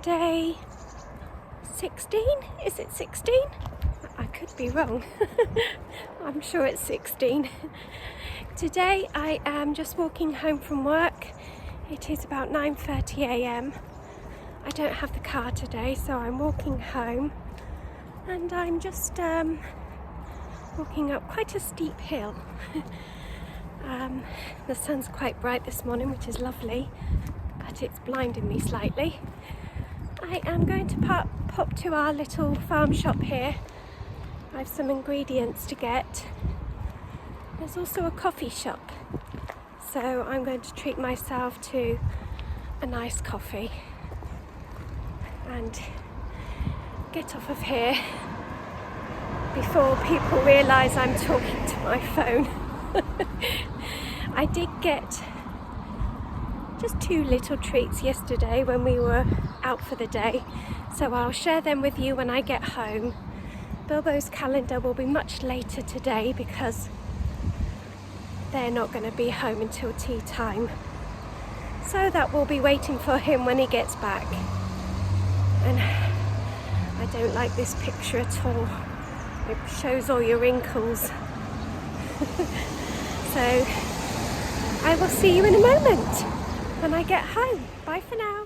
day 16? Is it 16? I could be wrong. I'm sure it's 16. Today I am just walking home from work. It is about 9:30 a.m. I don't have the car today, so I'm walking home, and I'm just walking up quite a steep hill. The sun's quite bright this morning, which is lovely, but it's blinding me slightly. I am going to pop to our little farm shop here. I have some ingredients to get. There's also a coffee shop, so I'm going to treat myself to a nice coffee and get off of here before people realise I'm talking to my phone. I did get just 2 little treats yesterday when we were out for the day, so I'll share them with you when I get home. Bilbo's calendar will be much later today because they're not going to be home until tea time, so that will be waiting for him when he gets back. And I don't like this picture at all. It shows all your wrinkles. So I will see you in a moment when I get home. Bye for now.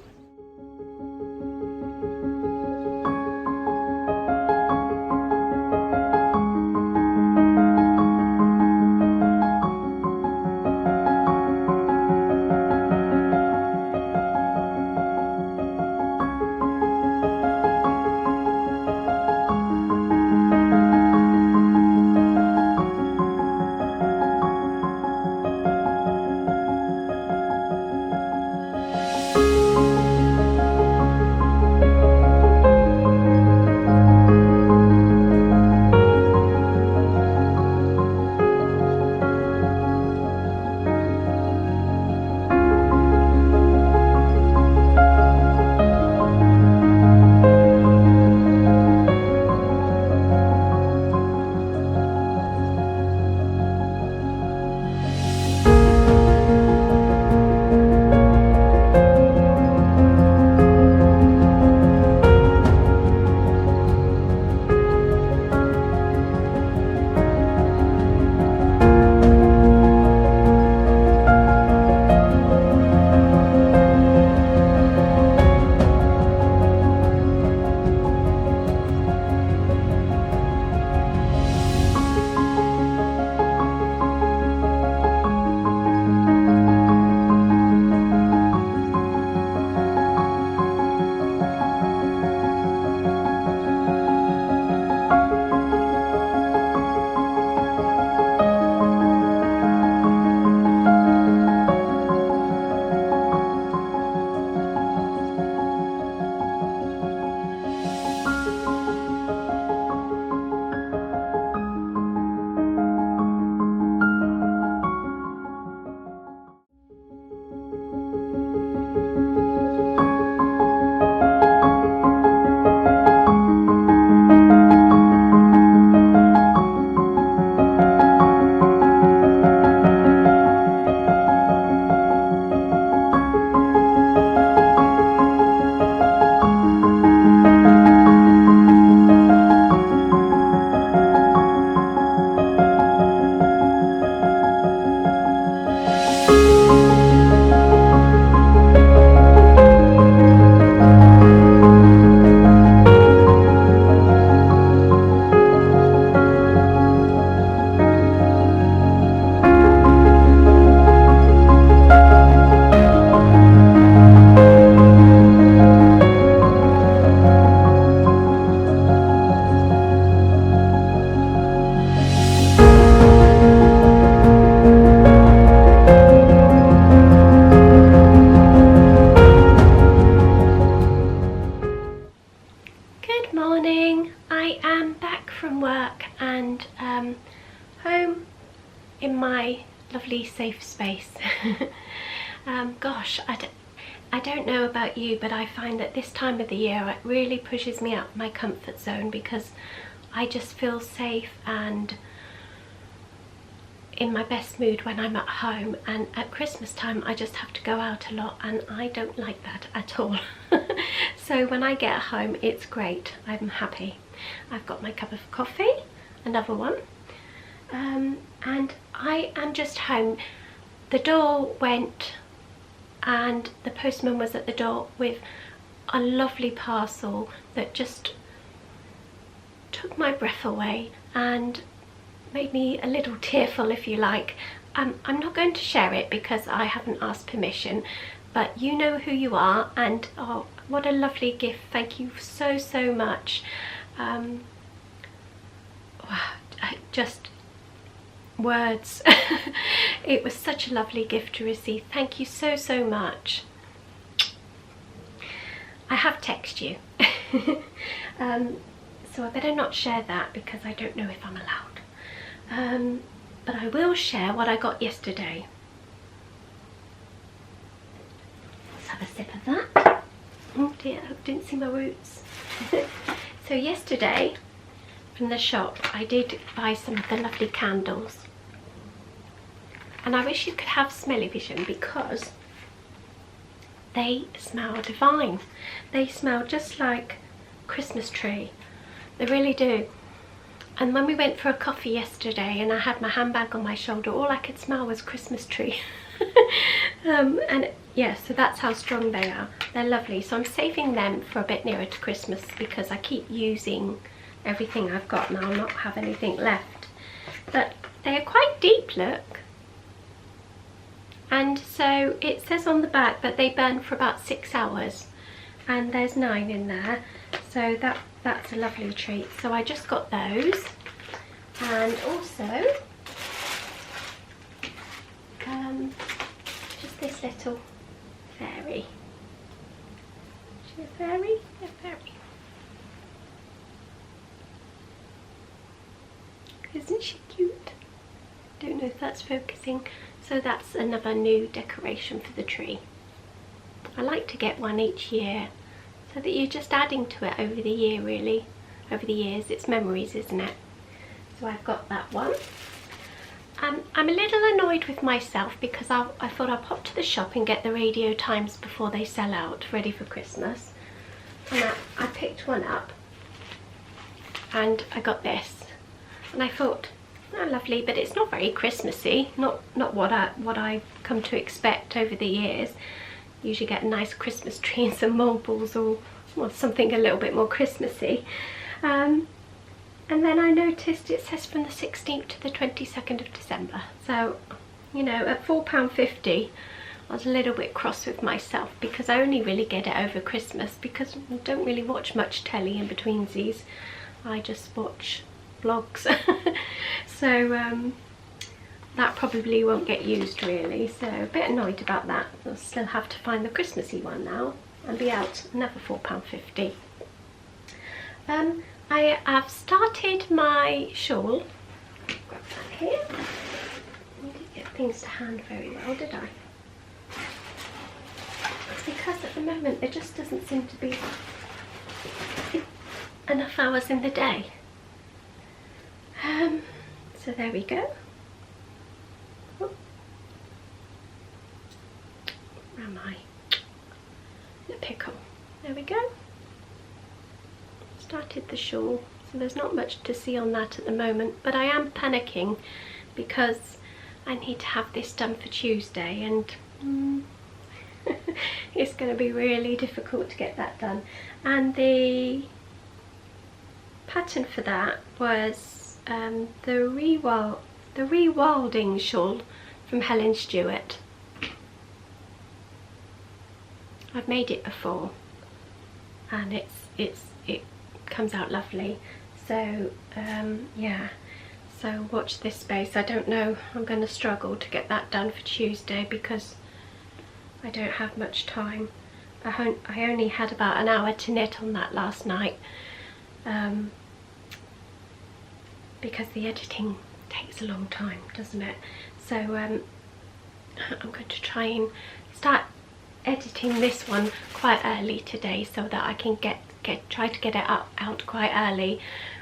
Home in my lovely safe space. Gosh, I don't know about you, but I find that this time of the year it really pushes me out my comfort zone because I just feel safe, and in my best mood when I'm at home, and at Christmas time I just have to go out a lot, and I don't like that at all. So when I get home, it's great. I'm happy. I've got my cup of coffee, another one, and I am just home. The door went and the postman was at the door with a lovely parcel that just took my breath away and made me a little tearful, if you like. I'm not going to share it because I haven't asked permission, but you know who you are, and oh, what a lovely gift. Thank you so much. Wow, just words. It was such a lovely gift to receive. Thank you so much. I have texted you. So I better not share that because I don't know if I'm allowed. But I will share what I got yesterday. Let's have a sip of that. Oh dear, I didn't see my roots. So yesterday from the shop I did buy some of the lovely candles. And I wish you could have smell-o-vision because they smell divine. They smell just like Christmas tree. They really do. And when we went for a coffee yesterday and I had my handbag on my shoulder, all I could smell was Christmas tree. And yeah, so that's how strong they are. They're lovely. So I'm saving them for a bit nearer to Christmas because I keep using everything I've got and I'll not have anything left. But they are quite deep, look. And so it says on the back that they burn for about 6 hours, and there's 9 in there, so that's a lovely treat. So I just got those, and also just this little fairy. Is she a fairy? A fairy. Isn't she cute? Don't know if that's focusing. So that's another new decoration for the tree. I like to get one each year so that you're just adding to it over the year, really. Over the years, it's memories, isn't it? So I've got that one. I'm a little annoyed with myself because I thought I'll pop to the shop and get the Radio Times before they sell out, ready for Christmas. And I picked one up and I got this. And I thought, oh, lovely, but it's not very Christmassy. Not what I come to expect over the years. Usually get a nice Christmas tree and some marbles or something a little bit more Christmassy. And then I noticed it says from the 16th to the 22nd of December. So, you know, at £4.50, I was a little bit cross with myself because I only really get it over Christmas because I don't really watch much telly in betweensies. I just watch vlogs. So that probably won't get used really, so a bit annoyed about that. I'll still have to find the Christmassy one now and be out another £4.50. I have started my shawl. Grab that here. I didn't get things to hand very well, did I? It's because at the moment there just doesn't seem to be enough hours in the day. So there we go. Oh. Where am I? The pickle. There we go. Started the shawl, so there's not much to see on that at the moment, but I am panicking because I need to have this done for Tuesday, and it's going to be really difficult to get that done. And the pattern for that was the rewilding shawl from Helen Stewart. I've made it before and it comes out lovely. So yeah, so watch this space. I don't know, I'm going to struggle to get that done for Tuesday because I don't have much time. I only had about an hour to knit on that last night. Because the editing takes a long time, doesn't it? So I'm going to try and start editing this one quite early today so that I can try to get it out quite early,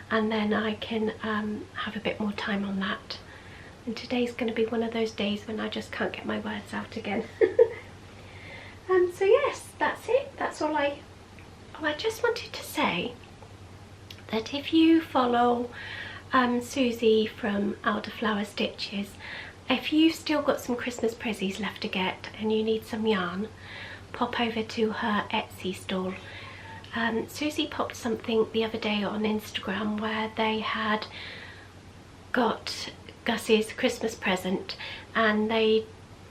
and then I can have a bit more time on that And today's going to be one of those days when I just can't get my words out again. So yes, that's it. That's all I just wanted to say that if you follow Susie from Elderflower Stitches, if you've still got some Christmas prezzies left to get and you need some yarn, pop over to her Etsy stall. Susie popped something the other day on Instagram where they had got Gussie's Christmas present and they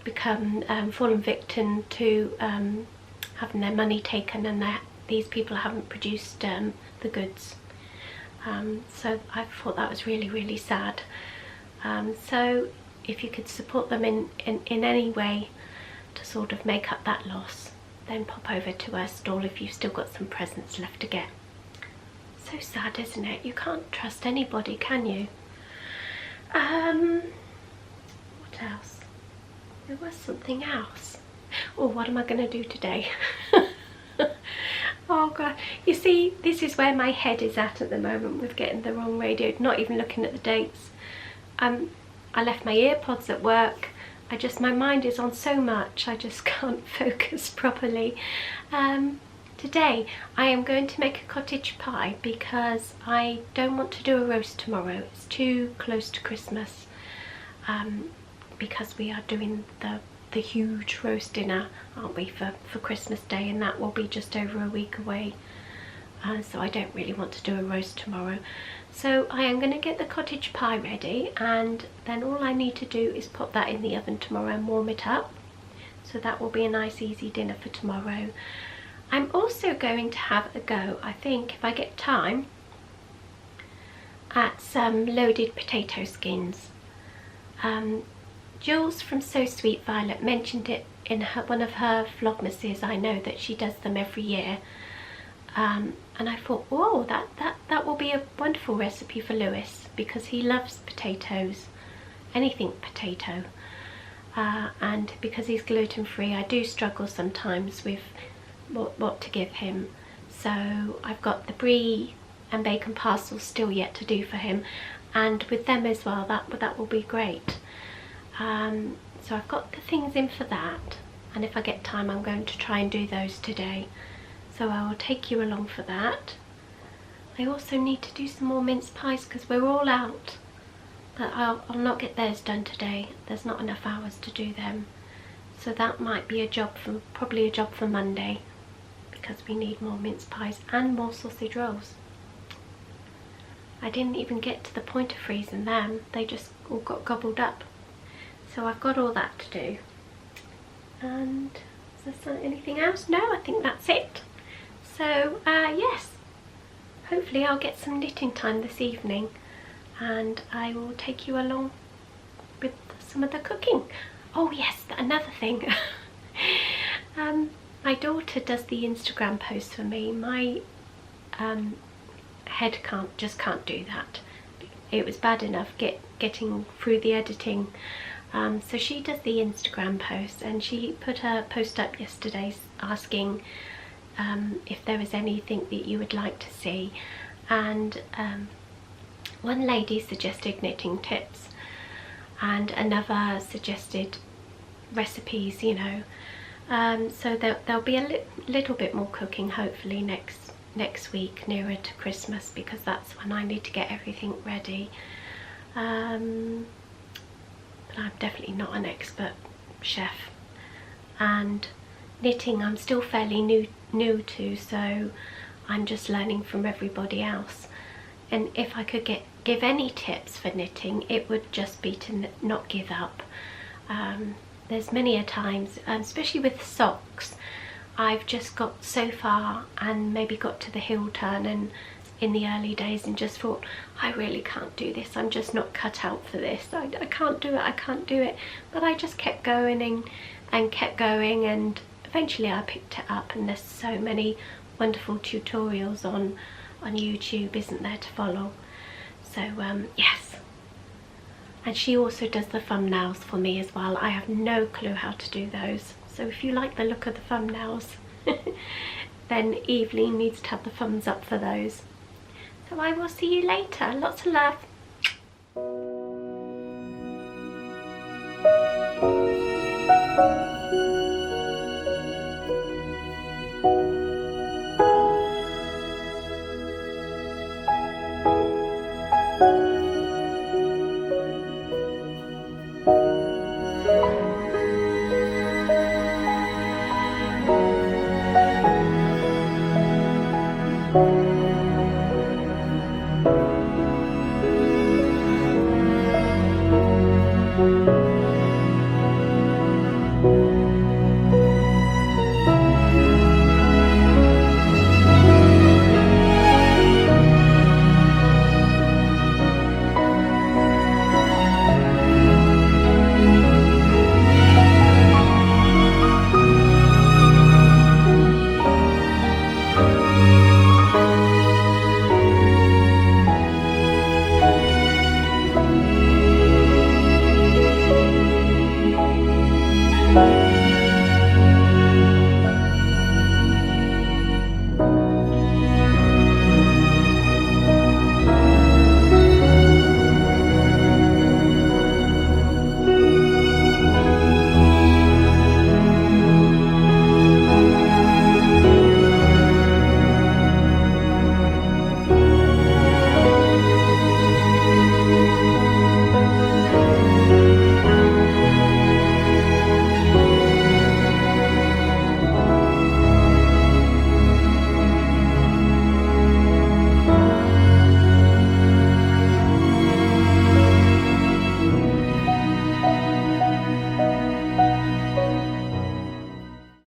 become fallen victim to having their money taken, and these people haven't produced the goods. So I thought that was really, really sad. So if you could support them in any way to sort of make up that loss, then pop over to her stall if you've still got some presents left to get. So sad, isn't it? You can't trust anybody, can you? What else? There was something else. Oh, what am I going to do today? Oh God, you see, this is where my head is at the moment with getting the wrong radio, not even looking at the dates. I left my earpods at work. My mind is on so much, I just can't focus properly. Today I am going to make a cottage pie because I don't want to do a roast tomorrow. It's too close to Christmas, because we are doing the huge roast dinner, aren't we, for Christmas Day, and that will be just over a week away. So I don't really want to do a roast tomorrow. So I am going to get the cottage pie ready, and then all I need to do is pop that in the oven tomorrow and warm it up. So that will be a nice easy dinner for tomorrow. I'm also going to have a go, I think, if I get time, at some loaded potato skins. Jules from So Sweet Violet mentioned it in one of her Vlogmases. I know that she does them every year. And I thought, whoa, that will be a wonderful recipe for Lewis, because he loves potatoes, anything potato. And because he's gluten-free, I do struggle sometimes with what to give him. So I've got the brie and bacon parcels still yet to do for him, and with them as well, that will be great. So I've got the things in for that, and if I get time I'm going to try and do those today. So I will take you along for that. I also need to do some more mince pies because we're all out, but I'll not get theirs done today. There's not enough hours to do them. So that might be probably a job for Monday, because we need more mince pies and more sausage rolls. I didn't even get to the point of freezing them. They just all got gobbled up. So I've got all that to do. And is there anything else? No, I think that's it. So yes, hopefully I'll get some knitting time this evening, and I will take you along with some of the cooking. Oh yes, another thing. My daughter does the Instagram posts for me. My head just can't do that. It was bad enough getting through the editing. So she does the Instagram posts, and she put a post up yesterday asking if there was anything that you would like to see, and one lady suggested knitting tips and another suggested recipes, you know. So there'll be a little bit more cooking hopefully next week nearer to Christmas, because that's when I need to get everything ready. But I'm definitely not an expert chef, and knitting I'm still fairly new to, so I'm just learning from everybody else. And if I could give any tips for knitting, it would just be to not give up. There's many a times, especially with socks, I've just got so far and maybe got to the heel turn and in the early days and just thought, I really can't do this, I'm just not cut out for this, I can't do it, but I just kept going and kept going, and eventually I picked it up, and there's so many wonderful tutorials on YouTube, isn't there, to follow. So yes, and she also does the thumbnails for me as well. I have no clue how to do those, so if you like the look of the thumbnails then Evelyn needs to have the thumbs up for those. So I will see you later. Lots of love.